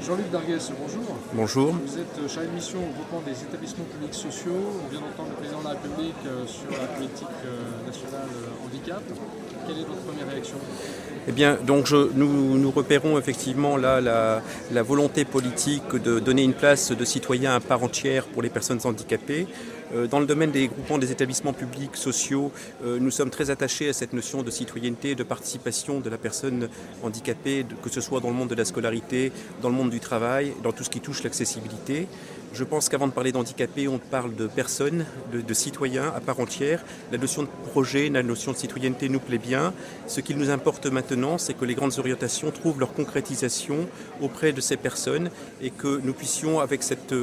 Jean-Luc Darguès, bonjour. Bonjour. Vous êtes chargé de mission au groupement des établissements publics sociaux. On vient d'entendre le président de la République sur la politique nationale handicap. Quelle est votre première réaction? Eh bien, donc nous repérons effectivement là la volonté politique de donner une place de citoyen à part entière pour les personnes handicapées. Dans le domaine des groupements des établissements publics sociaux, nous sommes très attachés à cette notion de citoyenneté, de participation de la personne handicapée, que ce soit dans le monde de la scolarité, dans le monde du travail, dans tout ce qui touche l'accessibilité. Je pense qu'avant de parler d'handicapés, on parle de personnes, de citoyens à part entière. La notion de projet, la notion de citoyenneté nous plaît bien. Ce qu'il nous importe maintenant, c'est que les grandes orientations trouvent leur concrétisation auprès de ces personnes et que nous puissions, avec cet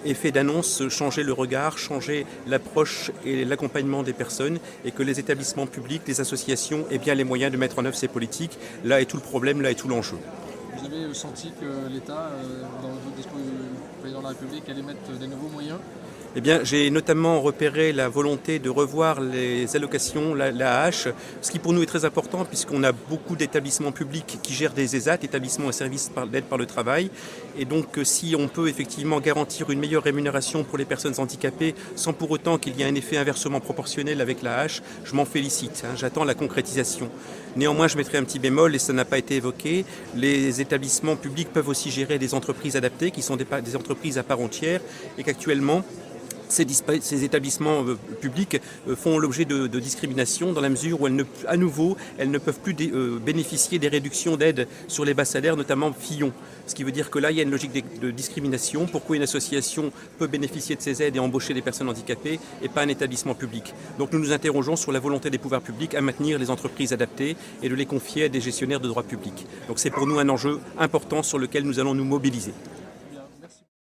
effet d'annonce, changer le regard, changer l'approche et l'accompagnement des personnes et que les établissements publics, les associations aient bien les moyens de mettre en œuvre ces politiques. Là est tout le problème, là est tout l'enjeu. Vous avez senti que l'État, dans le discours du président de la République, allait mettre des nouveaux moyens? Eh bien, j'ai notamment repéré la volonté de revoir les allocations, l'AAH, ce qui pour nous est très important puisqu'on a beaucoup d'établissements publics qui gèrent des ESAT, établissements et services d'aide par le travail. Et donc, si on peut effectivement garantir une meilleure rémunération pour les personnes handicapées sans pour autant qu'il y ait un effet inversement proportionnel avec l'AAH, je m'en félicite. J'attends la concrétisation. Néanmoins, je mettrai un petit bémol et ça n'a pas été évoqué. Les établissements publics peuvent aussi gérer des entreprises adaptées qui sont des entreprises à part entière et qu'actuellement, ces établissements publics font l'objet de discrimination dans la mesure où elles ne peuvent plus bénéficier des réductions d'aide sur les bas salaires, notamment Fillon. Ce qui veut dire que là, il y a une logique de discrimination. Pourquoi une association peut bénéficier de ces aides et embaucher des personnes handicapées et pas un établissement public? Donc nous nous interrogeons sur la volonté des pouvoirs publics à maintenir les entreprises adaptées et de les confier à des gestionnaires de droit public. Donc c'est pour nous un enjeu important sur lequel nous allons nous mobiliser.